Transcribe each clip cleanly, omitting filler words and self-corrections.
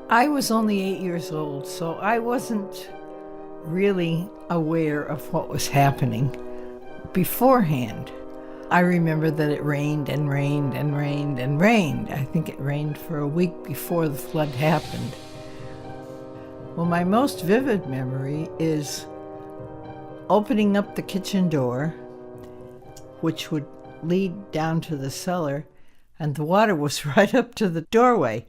I was only 8 years old, so I wasn't really aware of what was happening beforehand. I remember that it rained and rained and rained and rained. I think it rained for a week before the flood happened. Well, my most vivid memory is opening up the kitchen door, which would lead down to the cellar, and the water was right up to the doorway.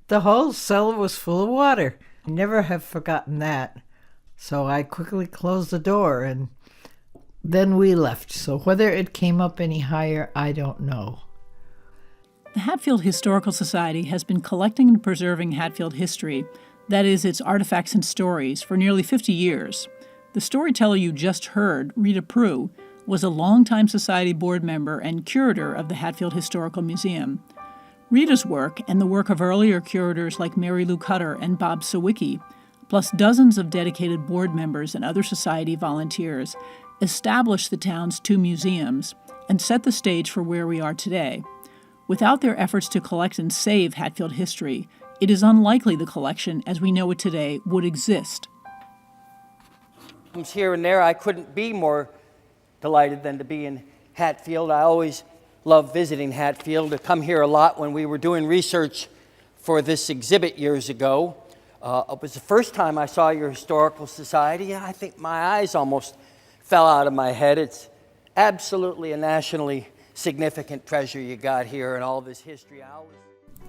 The whole cellar was full of water. I never have forgotten that. So I quickly closed the door, and then we left. So whether it came up any higher, I don't know. The Hatfield Historical Society has been collecting and preserving Hatfield history, that is, its artifacts and stories, for nearly 50 years. The storyteller you just heard, Rita Prue, was a longtime Society board member and curator of the Hatfield Historical Museum. Rita's work, and the work of earlier curators like Mary Lou Cutter and Bob Sawicki, plus dozens of dedicated board members and other Society volunteers, established the town's two museums and set the stage for where we are today. Without their efforts to collect and save Hatfield history, it is unlikely the collection, as we know it today, would exist. Here and there, I couldn't be more delighted than to be in Hatfield. I always loved visiting Hatfield. I come here a lot when we were doing research for this exhibit years ago. It was the first time I saw your historical society, and I think my eyes almost fell out of my head. It's absolutely a nationally significant treasure you got here and all this history.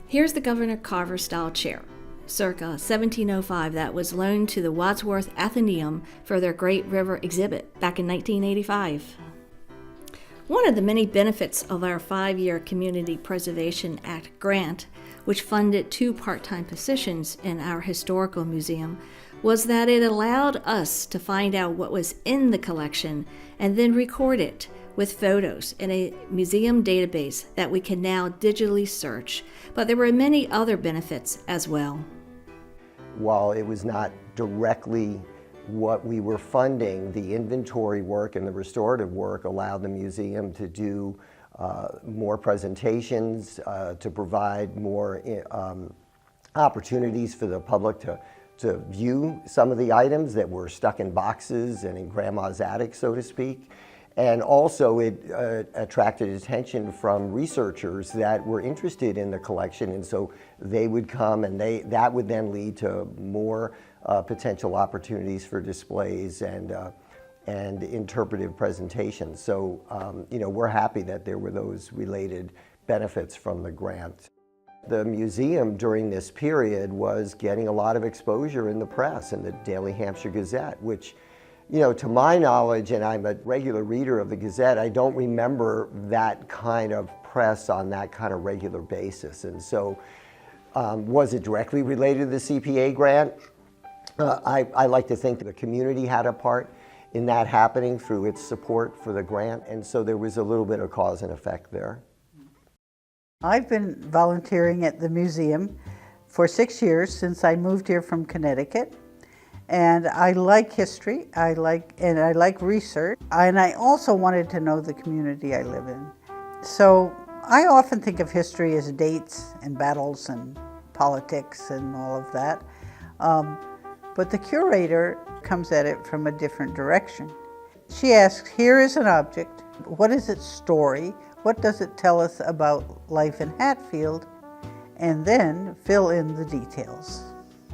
Here's the Governor Carver style chair, circa 1705, that was loaned to the Wadsworth Athenaeum for their Great River exhibit back in 1985. One of the many benefits of our 5-year Community Preservation Act grant, which funded 2 part-time positions in our historical museum, was that it allowed us to find out what was in the collection and then record it with photos in a museum database that we can now digitally search. But there were many other benefits as well. While it was not directly what we were funding, the inventory work and the restorative work allowed the museum to do more presentations, to provide more opportunities for the public to view some of the items that were stuck in boxes and in grandma's attic, so to speak. And also it attracted attention from researchers that were interested in the collection, and so they would come, and that would then lead to more potential opportunities for displays and interpretive presentations. So we're happy that there were those related benefits from the grant. The museum during this period was getting a lot of exposure in the press and the Daily Hampshire Gazette, which, to my knowledge, and I'm a regular reader of the Gazette, I don't remember that kind of press on that kind of regular basis. And so was it directly related to the CPA grant? I like to think that the community had a part in that happening through its support for the grant, and so there was a little bit of cause and effect there. I've been volunteering at the museum for 6 years since I moved here from Connecticut, and I like history, I like research, and I also wanted to know the community I live in. So I often think of history as dates and battles and politics and all of that. But the curator comes at it from a different direction. She asks, here is an object, what is its story? What does it tell us about life in Hatfield? And then fill in the details.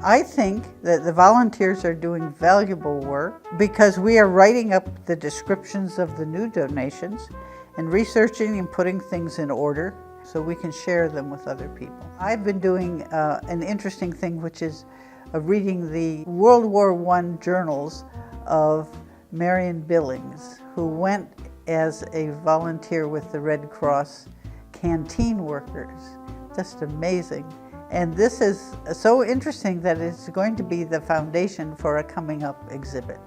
I think that the volunteers are doing valuable work because we are writing up the descriptions of the new donations and researching and putting things in order so we can share them with other people. I've been doing an interesting thing, which is reading the World War I journals of Marion Billings, who went as a volunteer with the Red Cross canteen workers. Just amazing. And this is so interesting that it's going to be the foundation for a coming up exhibit.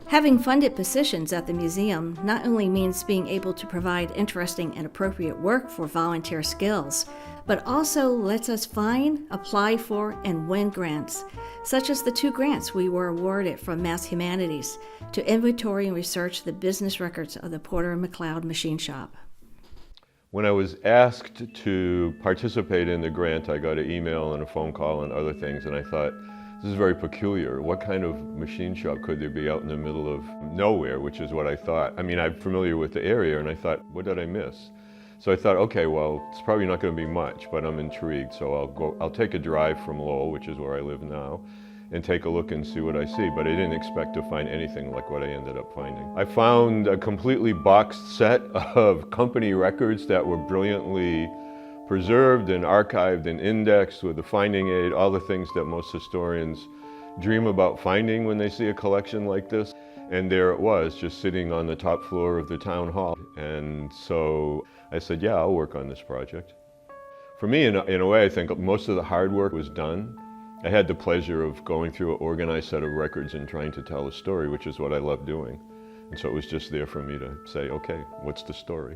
Having funded positions at the museum not only means being able to provide interesting and appropriate work for volunteer skills, but also lets us find, apply for, and win grants, such as the 2 grants we were awarded from Mass Humanities to inventory and research the business records of the Porter and McLeod machine shop. When I was asked to participate in the grant, I got an email and a phone call and other things, and I thought, this is very peculiar. What kind of machine shop could there be out in the middle of nowhere, which is what I thought. I mean, I'm familiar with the area, and I thought, what did I miss? So I thought, okay, well, it's probably not going to be much, but I'm intrigued, so I'll take a drive from Lowell, which is where I live now, and take a look and see what I see, but I didn't expect to find anything like what I ended up finding. I found a completely boxed set of company records that were brilliantly preserved and archived and indexed with a finding aid, all the things that most historians dream about finding when they see a collection like this. And there it was, just sitting on the top floor of the town hall. And so I said, yeah, I'll work on this project. For me, in a way, I think most of the hard work was done. I had the pleasure of going through an organized set of records and trying to tell a story, which is what I love doing. And so it was just there for me to say, okay, what's the story?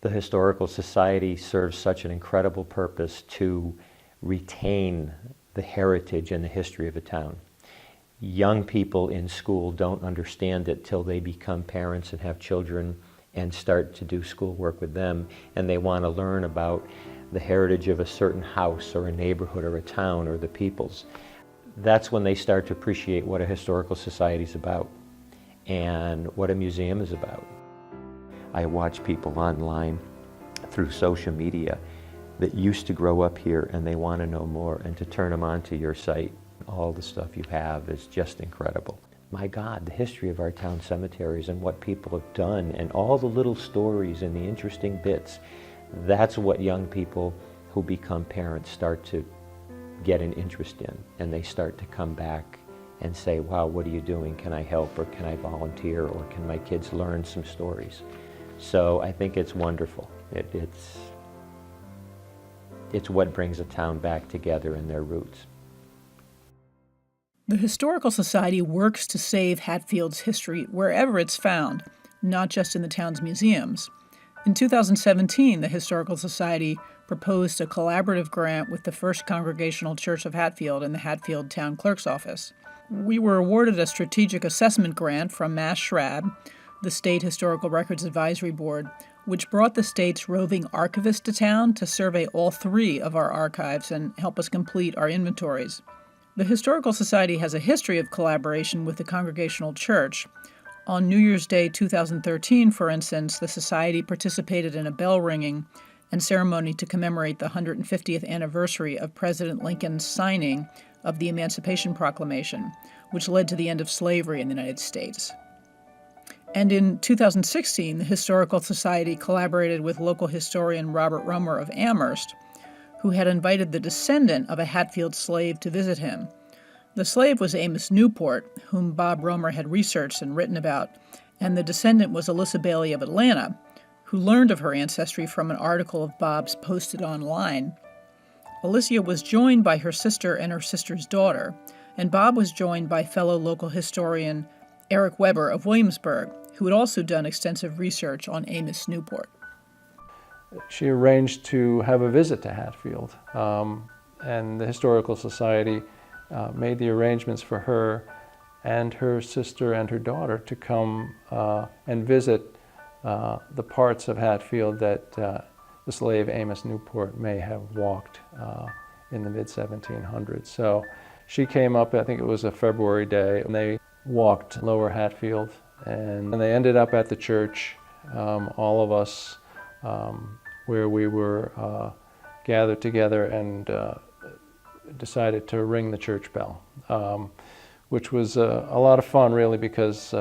The Historical Society serves such an incredible purpose to retain the heritage and the history of a town. Young people in school don't understand it till they become parents and have children and start to do schoolwork with them, and they want to learn about the heritage of a certain house or a neighborhood or a town or the peoples. That's when they start to appreciate what a historical society is about and what a museum is about. I watch people online through social media that used to grow up here and they want to know more, and to turn them onto your site. All the stuff you have is just incredible. My God, the history of our town cemeteries and what people have done and all the little stories and the interesting bits, that's what young people who become parents start to get an interest in, and they start to come back and say, wow, what are you doing? Can I help, or can I volunteer, or can my kids learn some stories? So I think it's wonderful. It's what brings a town back together in their roots. The Historical Society works to save Hatfield's history wherever it's found, not just in the town's museums. In 2017, the Historical Society proposed a collaborative grant with the First Congregational Church of Hatfield and the Hatfield Town Clerk's Office. We were awarded a strategic assessment grant from Mass Schwab, the State Historical Records Advisory Board, which brought the state's roving archivist to town to survey all 3 of our archives and help us complete our inventories. The Historical Society has a history of collaboration with the Congregational Church. On New Year's Day 2013, for instance, the Society participated in a bell ringing and ceremony to commemorate the 150th anniversary of President Lincoln's signing of the Emancipation Proclamation, which led to the end of slavery in the United States. And in 2016, the Historical Society collaborated with local historian Robert Romer of Amherst, who had invited the descendant of a Hatfield slave to visit him. The slave was Amos Newport, whom Bob Romer had researched and written about, and the descendant was Alyssa Bailey of Atlanta, who learned of her ancestry from an article of Bob's posted online. Alicia was joined by her sister and her sister's daughter, and Bob was joined by fellow local historian Eric Weber of Williamsburg, who had also done extensive research on Amos Newport. She arranged to have a visit to Hatfield, and the Historical Society made the arrangements for her and her sister and her daughter to come and visit the parts of Hatfield that the slave Amos Newport may have walked in the mid-1700s. So she came up, I think it was a February day, and they walked Lower Hatfield, and they ended up at the church, all of us, where we were gathered together and decided to ring the church bell, which was a lot of fun, really, because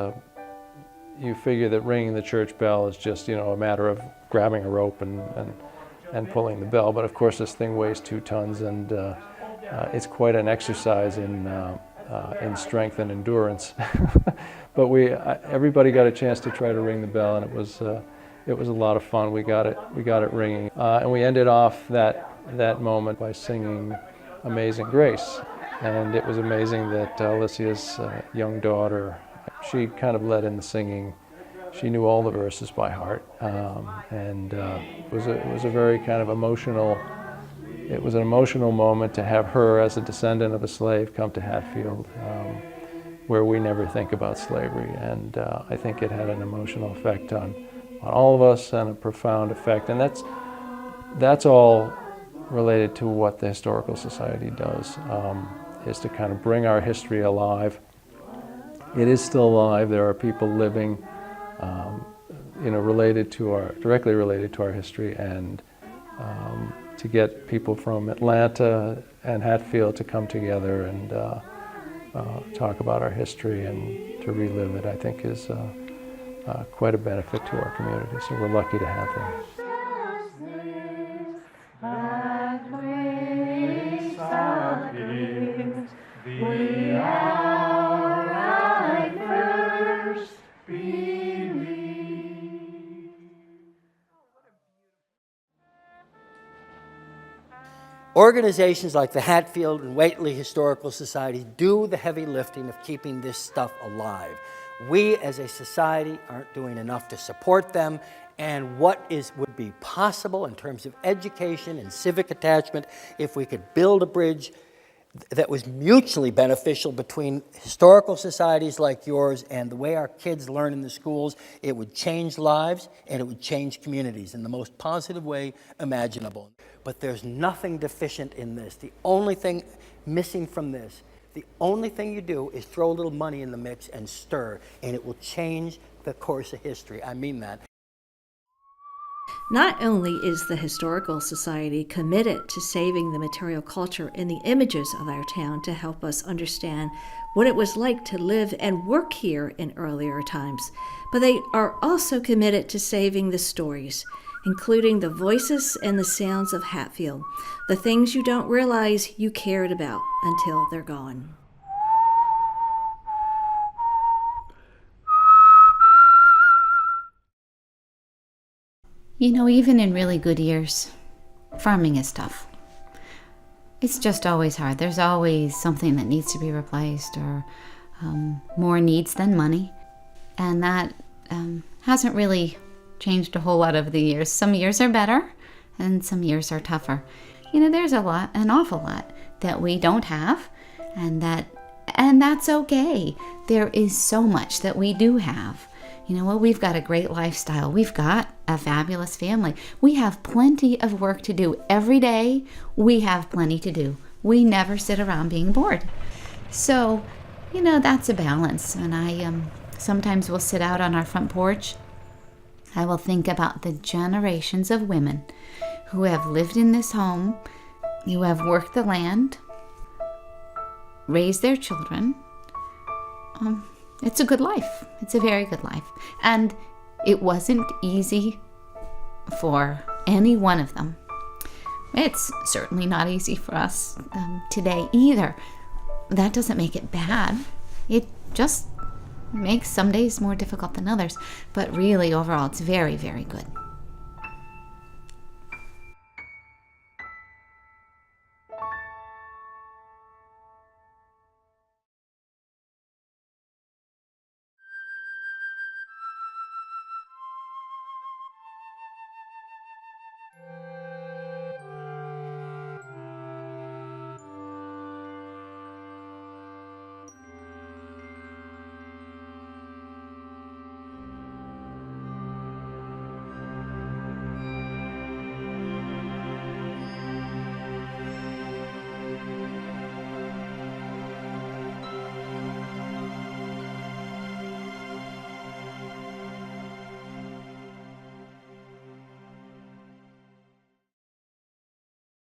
you figure that ringing the church bell is just, a matter of grabbing a rope and pulling the bell. But of course, this thing weighs 2 tons, and it's quite an exercise in strength and endurance. But everybody got a chance to try to ring the bell, and it was a lot of fun. We got it ringing, and we ended off that moment by singing Amazing Grace. And it was amazing that Alicia's young daughter, she kind of led in the singing. She knew all the verses by heart, and it was a very kind of emotional. It was an emotional moment to have her, as a descendant of a slave, come to Hatfield, where we never think about slavery. And I think it had an emotional effect on all of us and a profound effect. And that's all related to what the Historical Society does, is to kind of bring our history alive. It is still alive. There are people living, directly related to our history, and to get people from Atlanta and Hatfield to come together and talk about our history and to relive it, I think is quite a benefit to our community. So we're lucky to have them. Organizations like the Hatfield and Whately Historical Society do the heavy lifting of keeping this stuff alive. We as a society aren't doing enough to support them, and what would be possible in terms of education and civic attachment if we could build a bridge that was mutually beneficial between historical societies like yours and the way our kids learn in the schools. It would change lives and it would change communities in the most positive way imaginable. But there's nothing deficient in this. The only thing missing from this, the only thing you do is throw a little money in the mix and stir, and it will change the course of history. I mean that. Not only is the Historical Society committed to saving the material culture and the images of our town to help us understand what it was like to live and work here in earlier times, but they are also committed to saving the stories, including the voices and the sounds of Hatfield, the things you don't realize you cared about until they're gone. You know, even in really good years, farming is tough. It's just always hard. There's always something that needs to be replaced, or more needs than money. And that hasn't really changed a whole lot over the years. Some years are better, and some years are tougher. You know, there's an awful lot that we don't have, and that's okay. There is so much that we do have. You know what? We've got a great lifestyle. We've got a fabulous family. We have plenty of work to do. Every day, we have plenty to do. We never sit around being bored. So, you know, that's a balance. And I sometimes will sit out on our front porch. I will think about the generations of women who have lived in this home, who have worked the land, raised their children. It's a good life. It's a very good life. And it wasn't easy for any one of them. It's certainly not easy for us today either. That doesn't make it bad. It just makes some days more difficult than others. But really, overall, it's very, very good.